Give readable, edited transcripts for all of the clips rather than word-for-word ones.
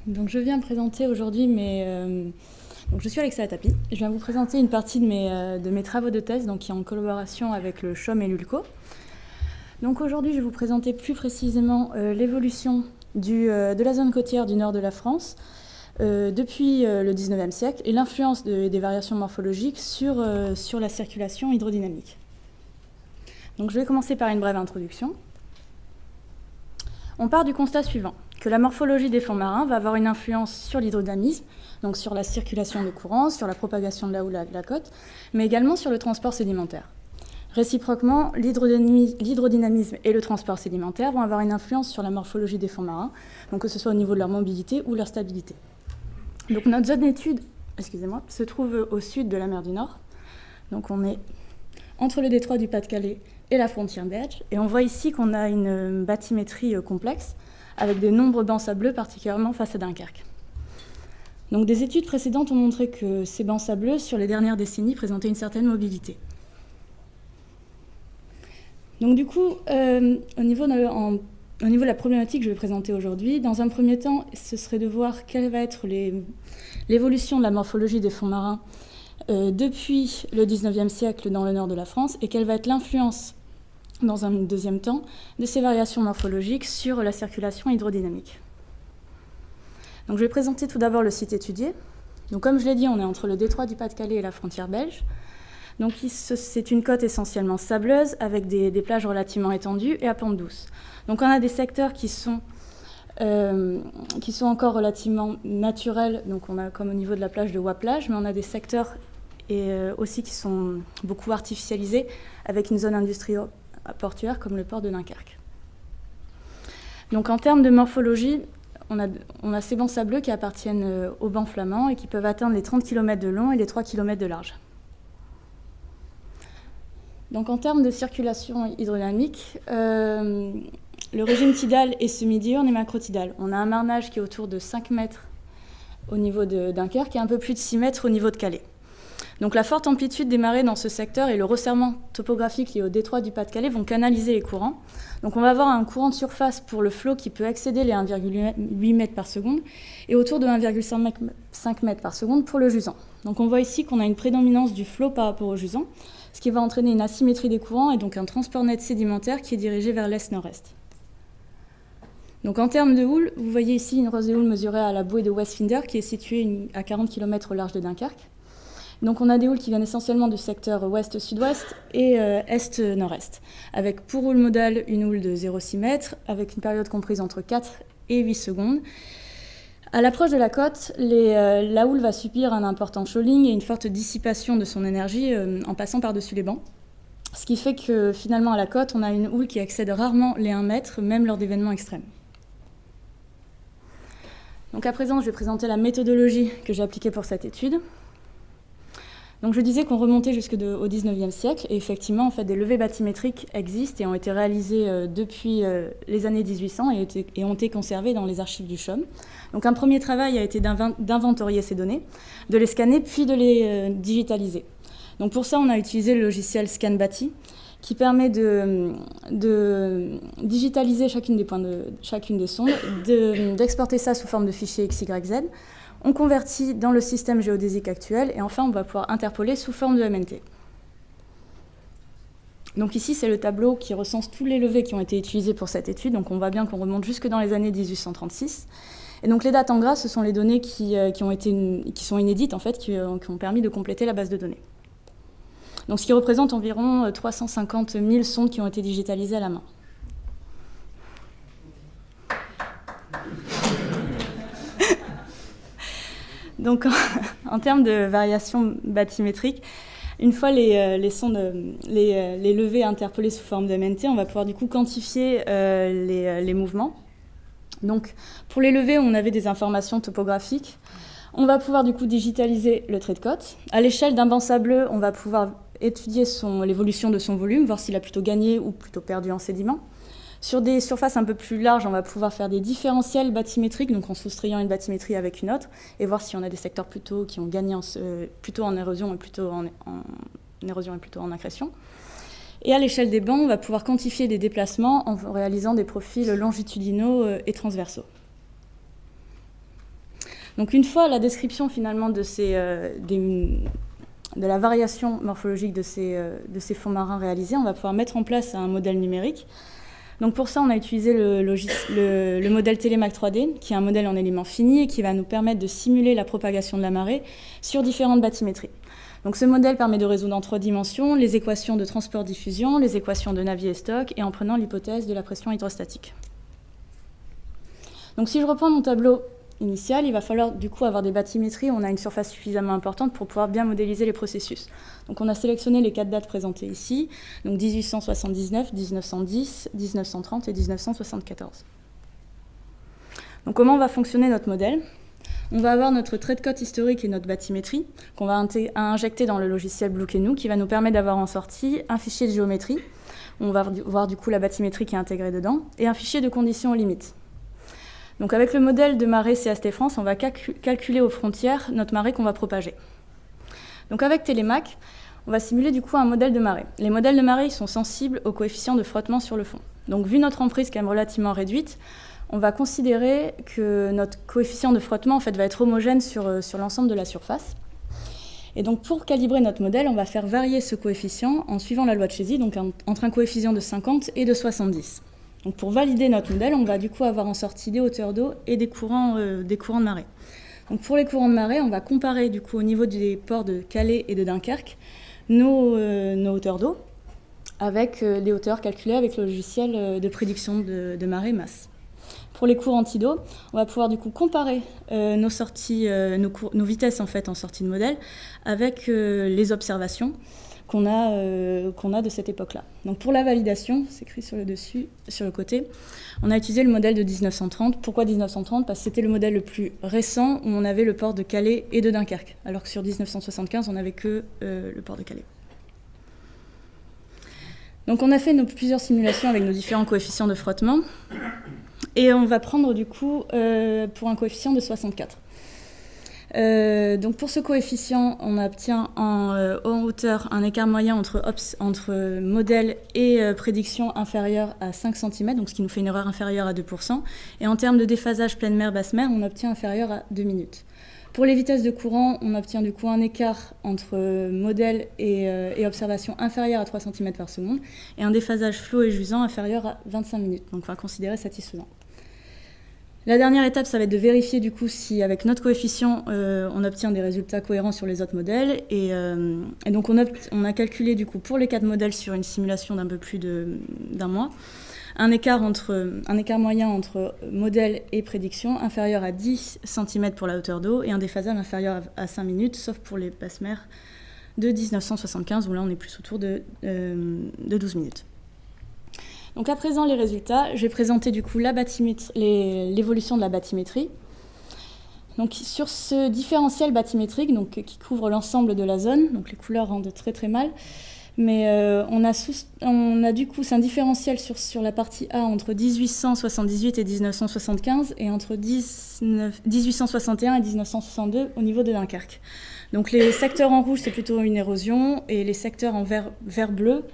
Donc je viens présenter aujourd'hui donc je suis Alexa Atapi. Je viens vous présenter une partie de mes travaux de thèse, donc qui est en collaboration avec le CHOM et l'ULCO. Donc aujourd'hui, je vais vous présenter plus précisément l'évolution de la zone côtière du nord de la France depuis le 19e siècle et l'influence des variations morphologiques sur la circulation hydrodynamique. Donc je vais commencer par une brève introduction. On part du constat suivant, que la morphologie des fonds marins va avoir une influence sur l'hydrodynamisme, donc sur la circulation des courants, sur la propagation de la houle à la côte, mais également sur le transport sédimentaire. Réciproquement, l'hydrodynamisme et le transport sédimentaire vont avoir une influence sur la morphologie des fonds marins, donc que ce soit au niveau de leur mobilité ou leur stabilité. Donc notre zone d'étude, se trouve au sud de la mer du Nord. Donc on est entre le détroit du Pas-de-Calais et la frontière belge. Et on voit ici qu'on a une bathymétrie complexe, avec des nombres bancs sableux, particulièrement face à Dunkerque. Donc des études précédentes ont montré que ces bancs sableux, sur les dernières décennies, présentaient une certaine mobilité. Donc du coup, au niveau de la problématique que je vais présenter aujourd'hui, dans un premier temps, ce serait de voir quelle va être l'évolution de la morphologie des fonds marins depuis le 19e siècle dans le nord de la France et quelle va être l'influence, dans un deuxième temps, de ces variations morphologiques sur la circulation hydrodynamique. Donc je vais présenter tout d'abord le site étudié. Donc comme je l'ai dit, on est entre le détroit du Pas-de-Calais et la frontière belge. Donc c'est une côte essentiellement sableuse avec des plages relativement étendues et à pente douce. Donc on a des secteurs qui sont encore relativement naturels, donc on a comme au niveau de la plage de Ouaplage, mais on a des secteurs aussi qui sont beaucoup artificialisés avec une zone industrielle portuaire comme le port de Dunkerque. Donc en termes de morphologie, on a ces bancs sableux qui appartiennent aux bancs flamands et qui peuvent atteindre les 30 km de long et les 3 km de large. Donc en termes de circulation hydrodynamique, le régime tidal est semi-diurne et macrotidal. On a un marnage qui est autour de 5 mètres au niveau de Dunkerque et un peu plus de 6 mètres au niveau de Calais. Donc la forte amplitude des marées dans ce secteur et le resserrement topographique lié au détroit du Pas-de-Calais vont canaliser les courants. Donc on va avoir un courant de surface pour le flot qui peut excéder les 1,8 mètres par seconde et autour de 1,5 mètres par seconde pour le jusant. Donc on voit ici qu'on a une prédominance du flot par rapport au jusant, ce qui va entraîner une asymétrie des courants et donc un transport net sédimentaire qui est dirigé vers l'est-nord-est. Donc en termes de houle, vous voyez ici une rose de houle mesurée à la bouée de Westfinder qui est située à 40 km au large de Dunkerque. Donc on a des houles qui viennent essentiellement du secteur ouest-sud-ouest et est-nord-est, avec pour houle modale une houle de 0,6 m, avec une période comprise entre 4 et 8 secondes. À l'approche de la côte, la houle va subir un important shoaling et une forte dissipation de son énergie en passant par-dessus les bancs. Ce qui fait que finalement à la côte, on a une houle qui excède rarement les 1 mètre, même lors d'événements extrêmes. Donc à présent, je vais présenter la méthodologie que j'ai appliquée pour cette étude. Donc je disais qu'on remontait jusqu'au 19e siècle, et effectivement, en fait, des levées bathymétriques existent et ont été réalisées depuis les années 1800 et ont été conservées dans les archives du CHOM. Donc un premier travail a été d'inventorier ces données, de les scanner, puis de les digitaliser. Donc pour ça, on a utilisé le logiciel ScanBathy, qui permet de digitaliser chacune des sondes, d'exporter ça sous forme de fichier XYZ. On convertit dans le système géodésique actuel et enfin on va pouvoir interpoler sous forme de MNT. Donc ici c'est le tableau qui recense tous les levées qui ont été utilisés pour cette étude, donc on voit bien qu'on remonte jusque dans les années 1836. Et donc les dates en gras, ce sont les données qui sont inédites en fait, qui ont permis de compléter la base de données. Donc ce qui représente environ 350 000 sondes qui ont été digitalisées à la main. Donc, en termes de variation bathymétrique, une fois les levées interpolées sous forme de MNT, on va pouvoir du coup quantifier les mouvements. Donc, pour les levées, on avait des informations topographiques. On va pouvoir du coup digitaliser le trait de côte. À l'échelle d'un banc sableux, on va pouvoir étudier l'évolution de son volume, voir s'il a plutôt gagné ou plutôt perdu en sédiments. Sur des surfaces un peu plus larges, on va pouvoir faire des différentiels bathymétriques, donc en soustrayant une bathymétrie avec une autre, et voir si on a des secteurs plutôt qui ont gagné plutôt en érosion et plutôt en accrétion. Et à l'échelle des bancs, on va pouvoir quantifier des déplacements en réalisant des profils longitudinaux et transversaux. Donc une fois la description finalement de la variation morphologique de ces fonds marins réalisés, on va pouvoir mettre en place un modèle numérique. Donc pour ça, on a utilisé le modèle Télémac 3D, qui est un modèle en éléments finis et qui va nous permettre de simuler la propagation de la marée sur différentes bathymétries. Donc ce modèle permet de résoudre en 3 dimensions les équations de transport-diffusion, les équations de Navier-Stokes et en prenant l'hypothèse de la pression hydrostatique. Donc si je reprends mon tableau initial, il va falloir du coup avoir des bathymétries où on a une surface suffisamment importante pour pouvoir bien modéliser les processus. Donc on a sélectionné les 4 dates présentées ici, donc 1879, 1910, 1930 et 1974. Donc comment va fonctionner notre modèle ? On va avoir notre trait de côte historique et notre bathymétrie qu'on va injecter dans le logiciel Bluecanoe qui va nous permettre d'avoir en sortie un fichier de géométrie. On va voir du coup la bathymétrie qui est intégrée dedans et un fichier de conditions aux limites. Donc avec le modèle de marée CAST France, on va calculer aux frontières notre marée qu'on va propager. Donc avec Télémac, on va simuler du coup un modèle de marée. Les modèles de marée ils sont sensibles au coefficient de frottement sur le fond. Donc vu notre emprise quand même relativement réduite, on va considérer que notre coefficient de frottement en fait, va être homogène sur l'ensemble de la surface. Et donc pour calibrer notre modèle, on va faire varier ce coefficient en suivant la loi de Chézy, donc entre un coefficient de 50 et de 70. Donc pour valider notre modèle, on va du coup avoir en sortie des hauteurs d'eau et des courants de marée. Donc pour les courants de marée, on va comparer du coup au niveau des ports de Calais et de Dunkerque nos hauteurs d'eau avec les hauteurs calculées avec le logiciel de prédiction de marée masse. Pour les courants d'eau, on va pouvoir du coup comparer nos vitesses en fait en sortie de modèle avec les observations qu'on a de cette époque-là. Donc pour la validation, c'est écrit sur le dessus, sur le côté, on a utilisé le modèle de 1930. Pourquoi 1930 ? Parce que c'était le modèle le plus récent où on avait le port de Calais et de Dunkerque, alors que sur 1975, on n'avait que le port de Calais. Donc on a fait plusieurs simulations avec nos différents coefficients de frottement, et on va prendre du coup pour un coefficient de 64. Donc pour ce coefficient, on obtient en hauteur un écart moyen entre modèle et prédiction inférieur à 5 cm, donc ce qui nous fait une erreur inférieure à 2%. Et en termes de déphasage pleine mer, basse mer, on obtient inférieur à 2 minutes. Pour les vitesses de courant, on obtient du coup un écart entre modèle et observation inférieur à 3 cm par seconde et un déphasage flot et jusant inférieur à 25 minutes, donc on va considérer satisfaisant. La dernière étape, ça va être de vérifier du coup si avec notre coefficient, on obtient des résultats cohérents sur les autres modèles. Et donc on a calculé du coup pour les 4 modèles sur une simulation d'un peu plus d'un mois, un écart moyen entre modèle et prédiction inférieur à 10 cm pour la hauteur d'eau et un déphasage inférieur à 5 minutes, sauf pour les basses mers de 1975, où là on est plus autour de 12 minutes. Donc à présent, les résultats, je vais présenter du coup l'évolution de la bathymétrie. Donc sur ce différentiel bathymétrique qui couvre l'ensemble de la zone, donc les couleurs rendent très très mal, mais on a du coup, c'est un différentiel sur la partie A entre 1878 et 1975 et entre 1861 et 1962 au niveau de Dunkerque. Donc les secteurs en rouge, c'est plutôt une érosion et les secteurs en vert-bleu,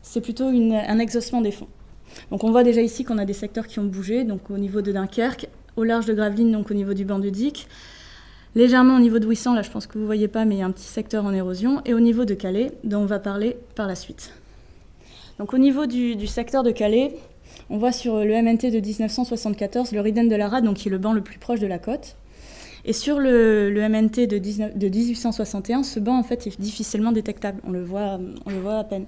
c'est plutôt un exhaussement des fonds. Donc on voit déjà ici qu'on a des secteurs qui ont bougé, donc au niveau de Dunkerque, au large de Gravelines, donc au niveau du banc de Dic, légèrement au niveau de Ouessant, là je pense que vous ne voyez pas, mais il y a un petit secteur en érosion, et au niveau de Calais, dont on va parler par la suite. Donc au niveau du secteur de Calais, on voit sur le MNT de 1974 le Riden de la Rade, donc qui est le banc le plus proche de la côte. Et sur le MNT de 1861, ce banc en fait est difficilement détectable, on le voit à peine.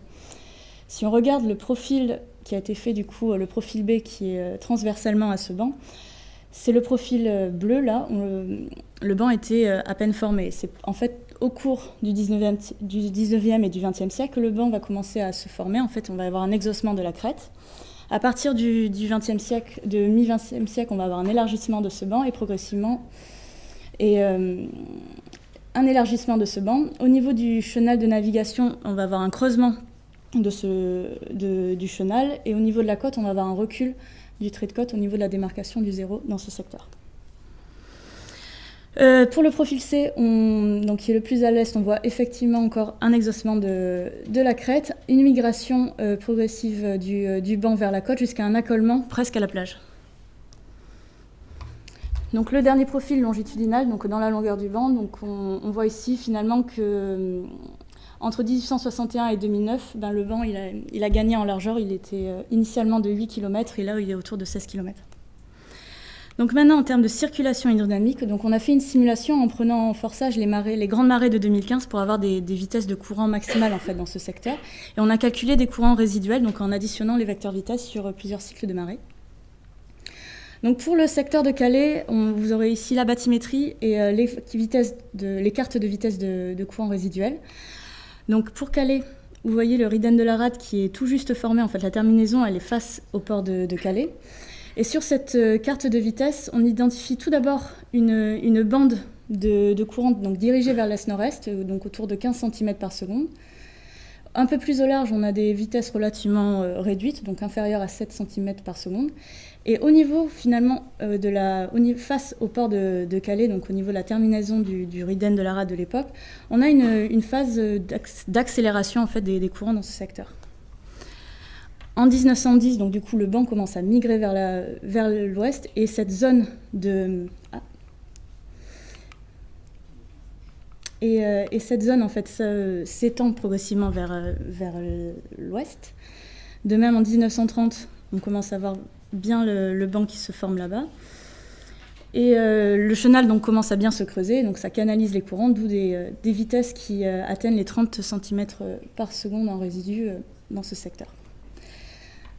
Si on regarde le profil qui a été fait du coup, le profil B qui est transversalement à ce banc, c'est le profil bleu là, le banc était à peine formé. C'est en fait au cours du 19e et du 20e siècle que le banc va commencer à se former. En fait, on va avoir un exhaussement de la crête. À partir du 20e siècle, de mi-20e siècle, on va avoir un élargissement de ce banc et progressivement un élargissement de ce banc. Au niveau du chenal de navigation, on va avoir un creusement du chenal, et au niveau de la côte, on va avoir un recul du trait de côte au niveau de la démarcation du zéro dans ce secteur. Pour le profil C, donc qui est le plus à l'est, on voit effectivement encore un exhaussement de la crête, une migration progressive du banc vers la côte jusqu'à un accolement presque à la plage. Donc le dernier profil longitudinal, donc dans la longueur du banc, donc on voit ici finalement que entre 1861 et 2009, ben, le banc il a gagné en largeur, il était initialement de 8 km et là il est autour de 16 km. Donc maintenant en termes de circulation hydrodynamique, donc on a fait une simulation en prenant en forçage les grandes marées de 2015 pour avoir des vitesses de courant maximales en fait dans ce secteur. Et on a calculé des courants résiduels donc en additionnant les vecteurs vitesse sur plusieurs cycles de marée. Donc pour le secteur de Calais, vous aurez ici la bathymétrie et les cartes de vitesse de courant résiduel. Donc pour Calais, vous voyez le Riden de la Rade qui est tout juste formé. En fait, la terminaison, elle est face au port de Calais. Et sur cette carte de vitesse, on identifie tout d'abord une bande de courant donc dirigée vers l'est-nord-est, donc autour de 15 cm par seconde. Un peu plus au large, on a des vitesses relativement réduites, donc inférieures à 7 cm par seconde. Et au niveau, finalement, face au port de Calais, donc au niveau de la terminaison du Riden de la Rade de l'époque, on a une phase d'accélération en fait, des courants dans ce secteur. En 1910, donc du coup, le banc commence à migrer vers l'ouest et cette zone Et cette zone, en fait, s'étend progressivement vers l'ouest. De même, en 1930, on commence à voir bien le banc qui se forme là-bas. Et le chenal donc, commence à bien se creuser, donc ça canalise les courants, d'où des vitesses qui atteignent les 30 cm par seconde en résidu dans ce secteur.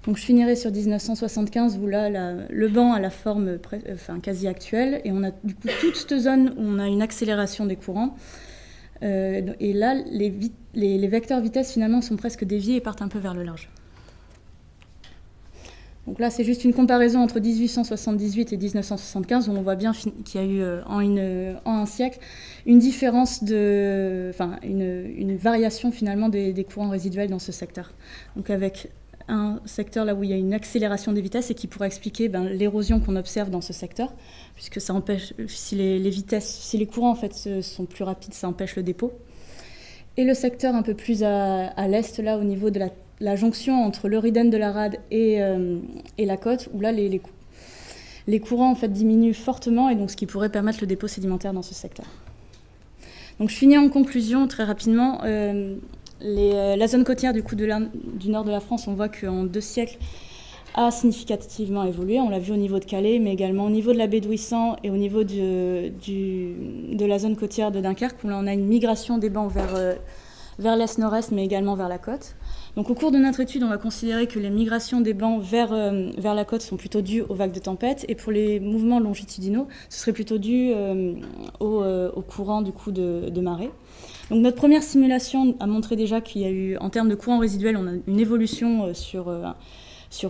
Donc je finirai sur 1975, où là, le banc a la forme quasi actuelle, et on a du coup toute cette zone où on a une accélération des courants. Et là, les vecteurs vitesse finalement sont presque déviés et partent un peu vers le large. Donc là, c'est juste une comparaison entre 1878 et 1975, où on voit bien qu'il y a eu en un siècle une différence une variation finalement des courants résiduels dans ce secteur. Donc avec un secteur là où il y a une accélération des vitesses et qui pourrait expliquer l'érosion qu'on observe dans ce secteur, puisque ça empêche, si les courants en fait sont plus rapides, ça empêche le dépôt. Et le secteur un peu plus à l'est, là au niveau de la jonction entre le Riden de la Rade et la côte, où là les courants en fait diminuent fortement, et donc ce qui pourrait permettre le dépôt sédimentaire dans ce secteur. Donc je finis en conclusion très rapidement. La zone côtière du nord de la France, on voit qu'en 2 siècles a significativement évolué. On l'a vu au niveau de Calais, mais également au niveau de la baie d'Ouessant et au niveau de la zone côtière de Dunkerque, où là on a une migration des bancs vers l'est-nord-est, mais également vers la côte. Donc au cours de notre étude, on va considérer que les migrations des bancs vers la côte sont plutôt dues aux vagues de tempête, et pour les mouvements longitudinaux, ce serait plutôt dû au courant du coup de marée. Donc notre première simulation a montré déjà qu'il y a eu, en termes de courant résiduel, on a une évolution sur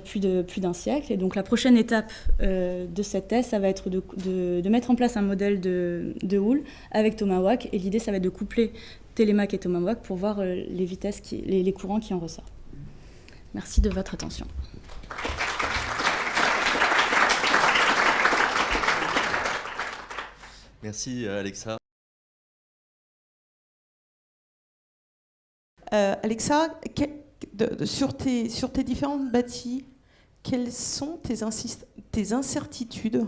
plus d'un siècle. Et donc la prochaine étape de cette thèse, ça va être de mettre en place un modèle de houle avec Tomahawk. Et l'idée, ça va être de coupler Télémac et Tomahawk pour voir les vitesses, les courants qui en ressortent. Merci de votre attention. Merci Alexa. Alexa, sur tes différentes bâtis, quelles sont tes incertitudes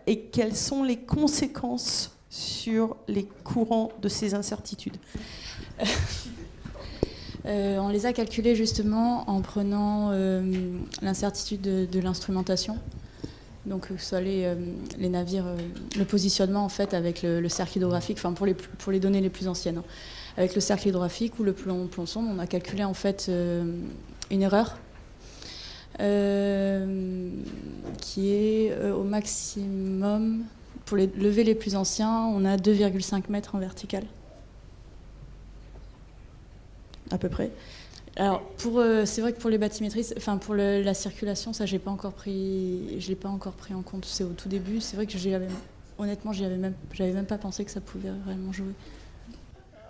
et quelles sont les conséquences sur les courants de ces incertitudes? On les a calculées justement en prenant l'incertitude de l'instrumentation. Donc que ce soit les navires, le positionnement en fait avec le cercle hydrographique, enfin pour les données les plus anciennes. Hein. Avec le cercle hydrographique ou le plomb sonde, on a calculé en fait une erreur qui est au maximum, pour les levées les plus anciens, on a 2,5 mètres en vertical. À peu près. Alors, c'est vrai que pour les bathymétries, enfin pour la circulation, ça je l'ai pas encore pris en compte. C'est au tout début. C'est vrai que honnêtement, j'avais même pas pensé que ça pouvait vraiment jouer.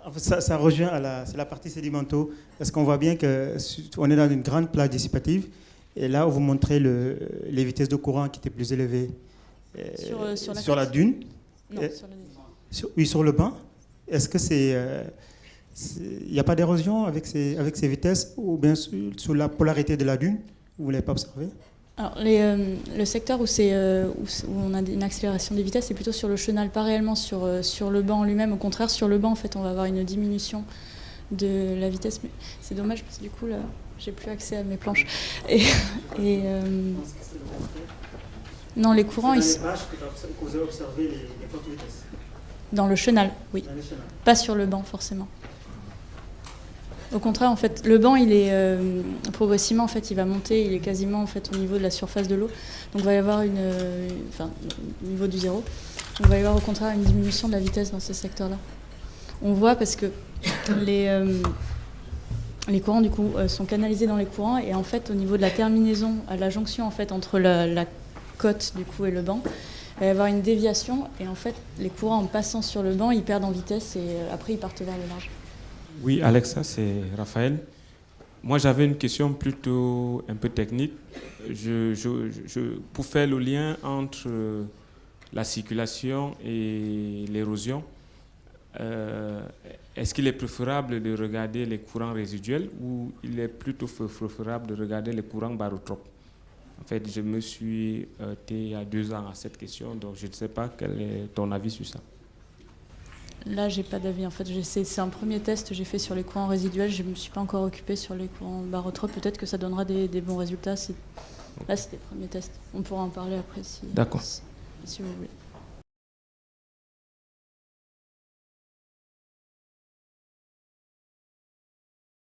En fait, ça rejoint c'est la partie sédimentaux, parce qu'on voit bien qu'on est dans une grande plage dissipative, et là, vous montrez les vitesses de courant qui étaient plus élevées sur la dune. Non, sur la dune. Oui, sur le banc. Est-ce que il n'y a pas d'érosion avec ces vitesses, ou bien sur la polarité de la dune? Vous ne l'avez pas observé? Alors, le secteur où on a une accélération des vitesses, c'est plutôt sur le chenal, pas réellement sur le banc lui-même. Au contraire, sur le banc, en fait, on va avoir une diminution de la vitesse. Mais c'est dommage parce que du coup, là, j'ai plus accès à mes planches. Non, les courants, C'est dans les pages que vous avez observé les fortes vitesses. Dans le chenal, oui. Dans les chenals. Pas sur le banc, forcément. Au contraire, en fait, le banc, il est progressivement, en fait, il va monter, il est quasiment en fait au niveau de la surface de l'eau. Donc, il va y avoir au niveau du zéro. Donc, il va y avoir au contraire une diminution de la vitesse dans ce secteur-là. On voit parce que les courants, du coup, sont canalisés dans les courants et en fait, au niveau de la terminaison, à la jonction en fait entre la côte du coup et le banc, il va y avoir une déviation et en fait, les courants en passant sur le banc, ils perdent en vitesse et après, ils partent vers le large. Oui, Alexa, c'est Raphaël. Moi, j'avais une question plutôt un peu technique. Pour faire le lien entre la circulation et l'érosion, est-ce qu'il est préférable de regarder les courants résiduels ou il est plutôt préférable de regarder les courants barotropes? En fait, je me suis heurté il y a 2 ans à cette question, donc je ne sais pas quel est ton avis sur ça. Là, j'ai pas d'avis. En fait, c'est un premier test que j'ai fait sur les courants résiduels. Je me suis pas encore occupée sur les courants barotropes. Peut-être que ça donnera des bons résultats. Là, c'était le premier test. On pourra en parler après si vous voulez.